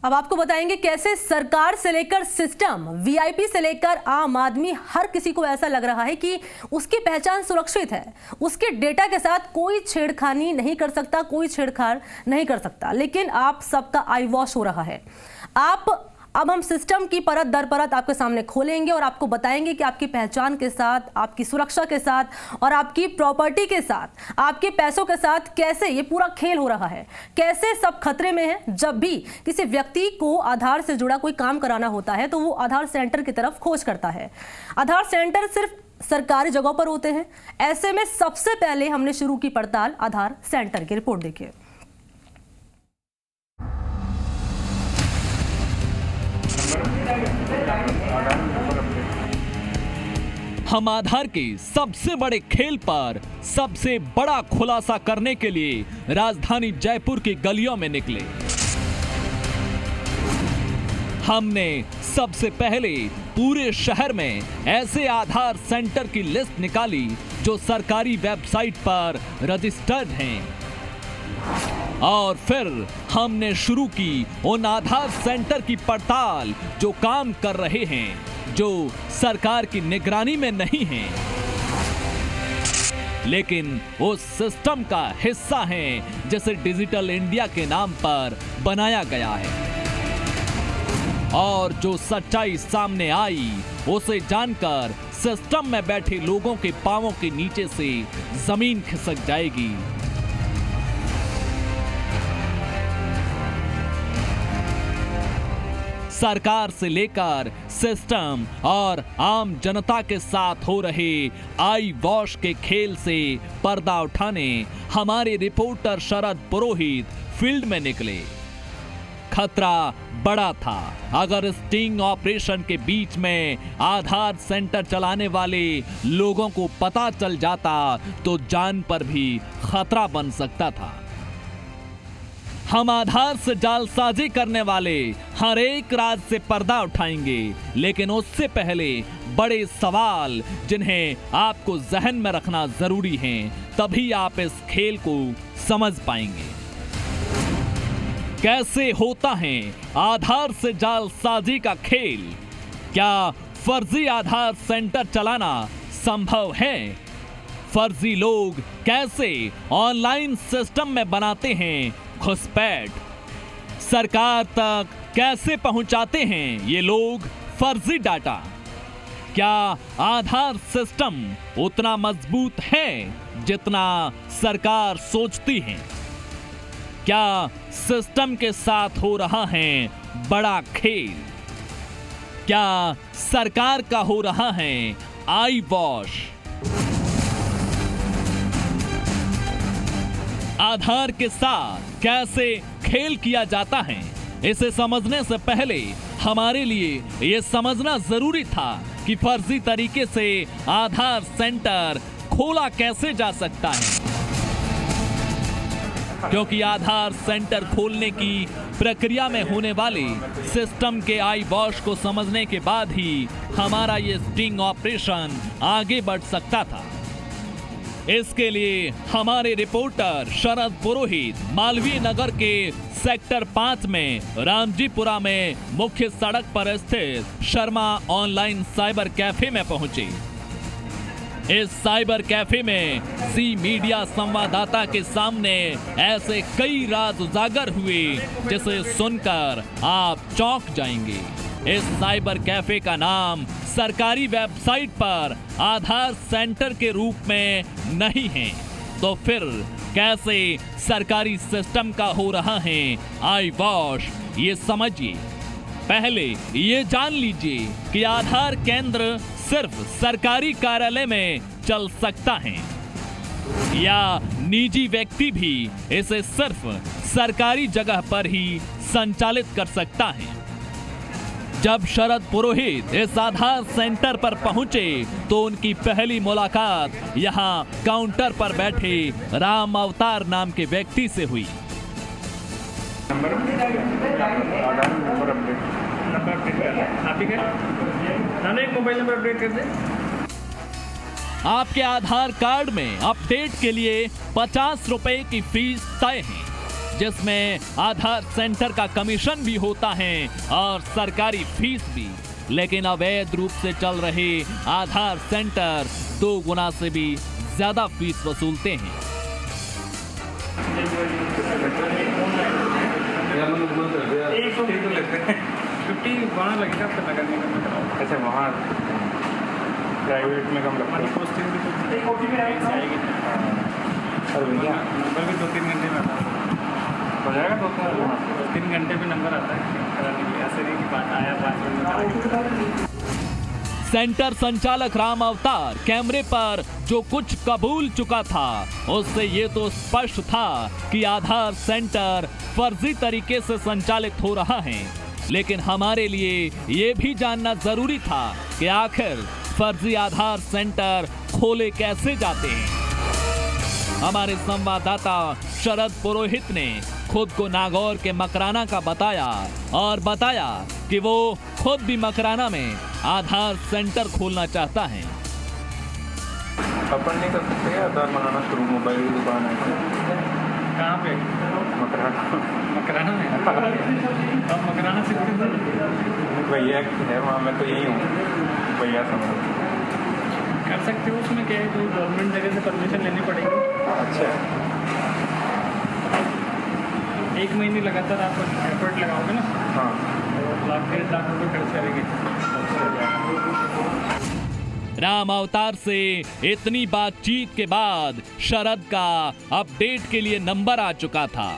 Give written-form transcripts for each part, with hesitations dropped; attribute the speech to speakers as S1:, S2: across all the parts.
S1: अब आपको बताएंगे कैसे सरकार से लेकर सिस्टम, वीआईपी से लेकर आम आदमी, हर किसी को ऐसा लग रहा है कि उसकी पहचान सुरक्षित है, उसके डेटा के साथ कोई छेड़खानी नहीं कर सकता, कोई छेड़छाड़ नहीं कर सकता। लेकिन आप सबका आई वॉश हो रहा है। अब हम सिस्टम की परत दर परत आपके सामने खोलेंगे और आपको बताएंगे कि आपकी पहचान के साथ, आपकी सुरक्षा के साथ और आपकी प्रॉपर्टी के साथ, आपके पैसों के साथ कैसे ये पूरा खेल हो रहा है, कैसे सब खतरे में है। जब भी किसी व्यक्ति को आधार से जुड़ा कोई काम कराना होता है तो वो आधार सेंटर की तरफ खोज करता है। आधार सेंटर सिर्फ सरकारी जगहों पर होते हैं। ऐसे में सबसे पहले हमने शुरू की पड़ताल आधार सेंटर की। रिपोर्ट देखिए।
S2: हम आधार के सबसे बड़े खेल पर सबसे बड़ा खुलासा करने के लिए राजधानी जयपुर की गलियों में निकले। हमने सबसे पहले पूरे शहर में ऐसे आधार सेंटर की लिस्ट निकाली जो सरकारी वेबसाइट पर रजिस्टर्ड हैं, और फिर हमने शुरू की उन आधार सेंटर की पड़ताल जो काम कर रहे हैं, जो सरकार की निगरानी में नहीं हैं, लेकिन उस सिस्टम का हिस्सा हैं जिसे डिजिटल इंडिया के नाम पर बनाया गया है। और जो सच्चाई सामने आई उसे जानकर सिस्टम में बैठे लोगों के पांवों के नीचे से जमीन खिसक जाएगी। सरकार से लेकर सिस्टम और आम जनता के साथ हो रहे आई वॉश के खेल से पर्दा उठाने हमारे रिपोर्टर शरद पुरोहित फील्ड में निकले। खतरा बड़ा था। अगर स्टिंग ऑपरेशन के बीच में आधार सेंटर चलाने वाले लोगों को पता चल जाता तो जान पर भी खतरा बन सकता था। हम आधार से जालसाजी करने वाले हर एक राज से पर्दा उठाएंगे, लेकिन उससे पहले बड़े सवाल जिन्हें आपको जहन में रखना जरूरी है, तभी आप इस खेल को समझ पाएंगे। कैसे होता है आधार से जालसाजी का खेल? क्या फर्जी आधार सेंटर चलाना संभव है? फर्जी लोग कैसे ऑनलाइन सिस्टम में बनाते हैं घुसपैठ? सरकार तक कैसे पहुंचाते हैं ये लोग फर्जी डाटा? क्या आधार सिस्टम उतना मजबूत है जितना सरकार सोचती है? क्या सिस्टम के साथ हो रहा है बड़ा खेल? क्या सरकार का हो रहा है आई वॉश? आधार के साथ कैसे खेल किया जाता है, इसे समझने से पहले हमारे लिए यह समझना जरूरी था कि फर्जी तरीके से आधार सेंटर खोला कैसे जा सकता है। क्योंकि आधार सेंटर खोलने की प्रक्रिया में होने वाले सिस्टम के आई वॉश को समझने के बाद ही हमारा ये स्टिंग ऑपरेशन आगे बढ़ सकता था। इसके लिए हमारे रिपोर्टर शरद पुरोहित मालवीय नगर के सेक्टर 5 में रामजीपुरा में मुख्य सड़क पर स्थित शर्मा ऑनलाइन साइबर कैफे में पहुंचे। इस साइबर कैफे में सी मीडिया संवाददाता के सामने ऐसे कई राज उजागर हुए जिसे सुनकर आप चौंक जाएंगे। इस साइबर कैफे का नाम सरकारी वेबसाइट पर आधार सेंटर के रूप में नहीं है, तो फिर कैसे सरकारी सिस्टम का हो रहा है आई वॉश, ये समझिए। पहले ये जान लीजिए कि आधार केंद्र सिर्फ सरकारी कार्यालय में चल सकता है या निजी व्यक्ति भी इसे सिर्फ सरकारी जगह पर ही संचालित कर सकता है। जब शरद पुरोहित इस आधार सेंटर पर पहुंचे तो उनकी पहली मुलाकात यहां काउंटर पर बैठे राम अवतार नाम के व्यक्ति से हुई।
S3: मोबाइल नंबर अपडेट कर दें।
S2: आपके आधार कार्ड में अपडेट के लिए 50 रुपए की फीस तय है। जिसमें आधार सेंटर का कमीशन भी होता है और सरकारी फीस भी। लेकिन अवैध रूप से चल रहे आधार सेंटर 2 गुना से भी ज्यादा फीस वसूलते हैं।
S4: अच्छा, वहाँ प्राइवेट में कम लगता है।
S3: नंबर भी 2-3 घंटे में आता है।
S4: हो जाएगा
S3: 2-3 घंटे पे नंबर आता है कराने के लिए। ऐसे नहीं कि बात आया 5 मिनट।
S2: सेंटर संचालक राम अवतार कैमरे पर जो कुछ कबूल चुका था, उससे ये तो स्पष्ट था कि आधार सेंटर फर्जी तरीके से संचालित हो रहा है। लेकिन हमारे लिए ये भी जानना जरूरी था कि आखिर फर्जी आधार सेंटर खोले कैसे जाते हैं। हमारे संवाददाता शरद पुरोहित ने खुद को नागौर के मकराना का बताया और बताया कि वो खुद भी मकराना में आधार सेंटर खोलना चाहता है।
S4: अपन नहीं कर सकते आधार बनाना शुरू? मोबाइल की दुकान है।
S3: कहाँ पे? मकराना में। अब मकराना से
S4: भैया है वहाँ, मैं तो यही हूँ। भैया समझ
S3: कर सकते हो। उसमें क्या है, कोई गवर्नमेंट जगह से परमिशन लेनी पड़ेगी।
S4: अच्छा,
S3: 1 महीने लगातार आप एफर्ट लगाओगे ना।
S4: हाँ,
S3: 1-1.5 लाख रुपये खर्च करेंगे।
S2: राम अवतार से इतनी बातचीत के बाद शरद का अपडेट के लिए नंबर आ चुका था।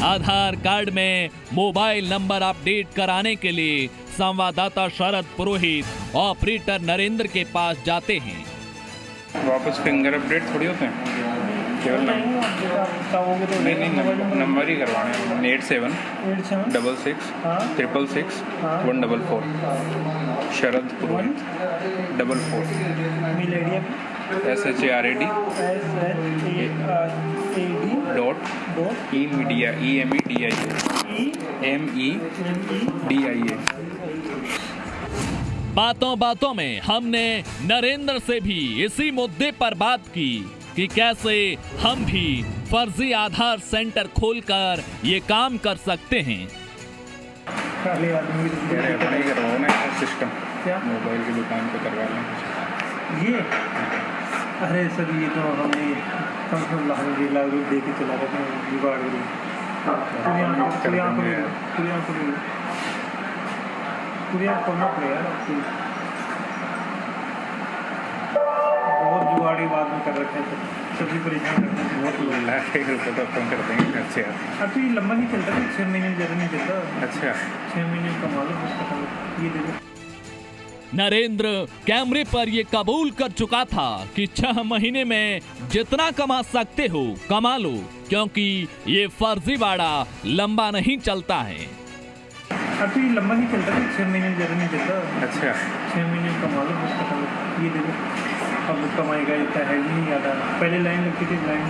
S2: आधार कार्ड में मोबाइल नंबर अपडेट कराने के लिए संवाददाता शरद पुरोहित ऑपरेटर नरेंद्र के पास जाते हैं।
S4: वापस फिंगर अपडेट थोड़ी होते हैं, केवल नहीं, नंबर ही करवाने हैं। 87 66 666 144 शरद पुरोहित 44 SHARAD .EMEDIA
S2: बातों बातों में हमने नरेंद्र से भी इसी मुद्दे पर बात की कि कैसे हम भी फर्जी आधार सेंटर खोलकर ये काम कर सकते हैं।
S4: करवाओ ना सिस्टम, मोबाइल की दुकान पे करवा लें।
S5: ये अरे सर, ये तो हमने कम से कम लाख दे के चला रहे थे जुगाड़ पूरी खोलना पड़ेगा। बहुत जुगाड़ी बाद में कर रखे थे, सभी परेशान करते हैं।
S4: बहुत लाख रुपये तो कम कर देंगे। अच्छा,
S5: अभी लंबा नहीं चलता था, 6 महीने ज़्यादा नहीं चलता।
S4: अच्छा,
S5: 6 महीने कमा लो, ये दे दो।
S2: नरेंद्र कैमरे पर ये कबूल कर चुका था कि 6 महीने में जितना कमा सकते हो कमा लो, क्योंकि ये फर्जीवाड़ा लंबा नहीं चलता है।
S5: अभी लंबा नहीं चलता था, 6 महीने ज़्यादा नहीं चलता।
S4: अच्छा,
S5: 6 महीने कमा लो, ये दे दो। अब कमाएगा इतना है नहीं आता, पहले लाइन लगती थी, लाइन।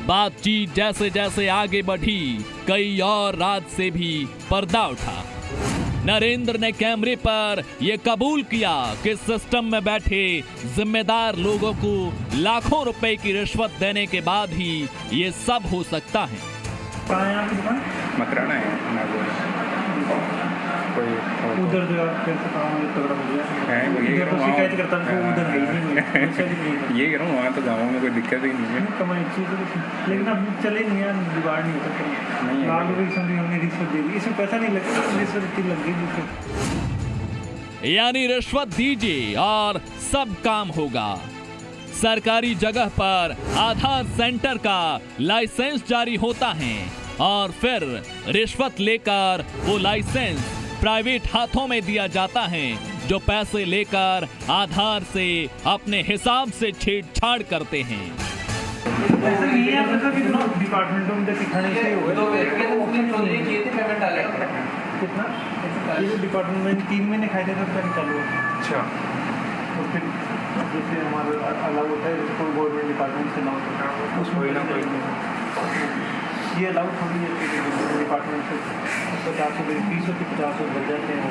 S2: बातचीत जैसे जैसे आगे बढ़ी, कई और रात से भी पर्दा उठा। नरेंद्र ने कैमरे पर यह कबूल किया कि सिस्टम में बैठे जिम्मेदार लोगों को लाखों रुपए की रिश्वत देने के बाद ही ये सब हो सकता है।
S5: कहाँ है आपकी दुकान?
S4: मकराना है
S5: उधर जो फिर से काम तगड़ा हो गया है, तो शिकायत करता हूँ उधर है ही नहीं।
S4: ये करूँ, वहाँ तो गाँव में कोई दिक्कत ही नहीं है।
S5: कमाई चीज़, लेकिन अब चले नहीं यार, जुगाड़ नहीं होता। लाख रुपये समझिए हमने रिश्वत दे दी, इसमें पैसा नहीं लगता, रिश्वत इतनी लग गई।
S2: यानी रिश्वत दीजिए और सब काम होगा। सरकारी जगह पर आधार सेंटर का लाइसेंस जारी होता है और फिर रिश्वत लेकर वो लाइसेंस प्राइवेट हाथों में दिया जाता है, जो पैसे लेकर आधार से अपने हिसाब से छेड़छाड़ करते हैं।
S5: डिपार्टमेंटों में दिखाने से कितना डिपार्टमेंट में 3 महीने खाए थे, तब तक चालू।
S4: अच्छा,
S5: तो फिर जैसे हमारा अलग होता है, जैसे कोई गवर्नमेंट डिपार्टमेंट से ना होता है, उसमें ये अलाउड थोड़ी है डिपार्टमेंट से 50 रुपये फीस होती, 50 रुपये लग जाते हैं।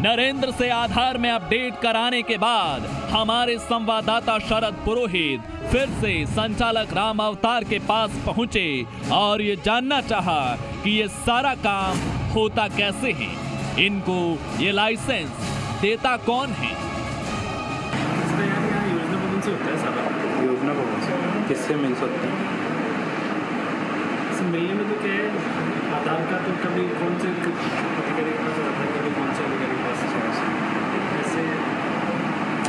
S2: नरेंद्र से आधार में अपडेट कराने के बाद हमारे संवाददाता शरद पुरोहित फिर से संचालक राम अवतार के पास पहुंचे और ये जानना चाहा कि ये सारा काम होता कैसे है, इनको ये लाइसेंस देता कौन है।
S3: योजना भवन से होता है सारा।
S4: योजना भवन से किससे मिल सकते हैं?
S3: मिलने में तो क्या है, आधार कार्ड तो कभी कौन से अधिकारी के पास रहता है, कभी कौन से अधिकारी के पास। ऐसे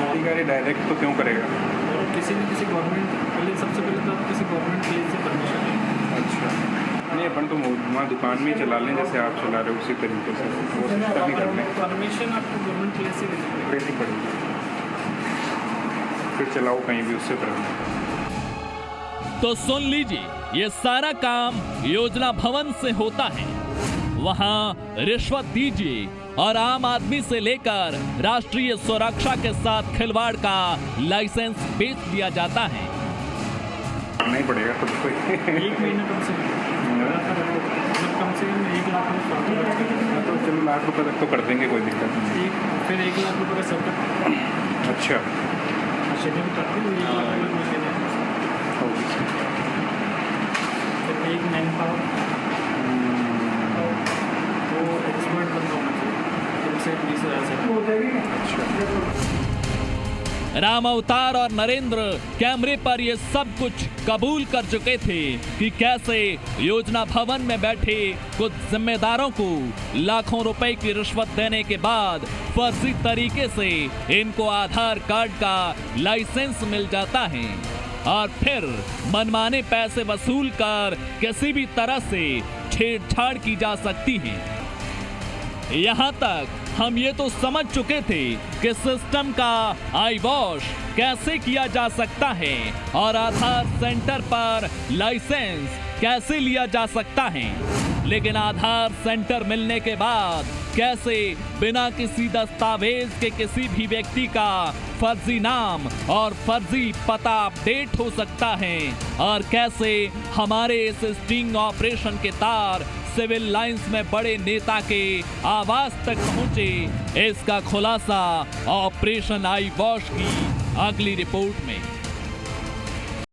S4: अधिकारी डायरेक्ट तो क्यों करेगा?
S3: और किसी न किसी गवर्नमेंट पहले, सबसे पहले तो आप किसी गवर्नमेंट प्लेस से परमिशन लें।
S4: अच्छा, नहीं अपन तो वहाँ दुकान में ही चला लें जैसे आप चला रहे हो उसी तरीके से, वो सिस्टम ही कर लें।
S3: परमिशन आपको गवर्नमेंट प्लेस से
S4: लेनी पड़ेगी, फिर चलाओ कहीं भी उससे पहले।
S2: तो सुन लीजिए, ये सारा काम योजना भवन से होता है। वहाँ रिश्वत दीजिए और आम आदमी से लेकर राष्ट्रीय सुरक्षा के साथ खिलवाड़ का लाइसेंस बेच दिया जाता है।
S4: नहीं पड़ेगा खुद को।
S3: 1 महीना कम से कम 1 लाख रुपये।
S4: तो चलो लाख रुपए तक तो कर देंगे, कोई दिक्कत नहीं।
S3: फिर 1 लाख रुपये का सर्कट
S4: अच्छा,
S3: शेड्यूल करते हैं, 1 लाख रुपये मिल जाएगा। फिर एक मैन पावर, वो एक्सपर्ट बंदा होना चाहिए, तुमसे 20,000 से हो जाएगी।
S2: राम अवतार और नरेंद्र कैमरे पर ये सब कुछ कबूल कर चुके थे कि कैसे योजना भवन में बैठे कुछ जिम्मेदारों को लाखों रुपए की रिश्वत देने के बाद फर्जी तरीके से इनको आधार कार्ड का लाइसेंस मिल जाता है और फिर मनमाने पैसे वसूल कर किसी भी तरह से छेड़छाड़ की जा सकती है। यहाँ तक हम ये तो समझ चुके थे कि सिस्टम का आई वॉश कैसे किया जा सकता है और आधार सेंटर पर लाइसेंस कैसे लिया जा सकता है, लेकिन आधार सेंटर मिलने के बाद कैसे बिना किसी दस्तावेज के किसी भी व्यक्ति का फर्जी नाम और फर्जी पता अपडेट हो सकता है और कैसे हमारे इस स्टिंग ऑपरेशन के तार सिविल लाइंस में बड़े नेता के आवास तक पहुंचे, इसका खुलासा ऑपरेशन आई वॉश की अगली रिपोर्ट में।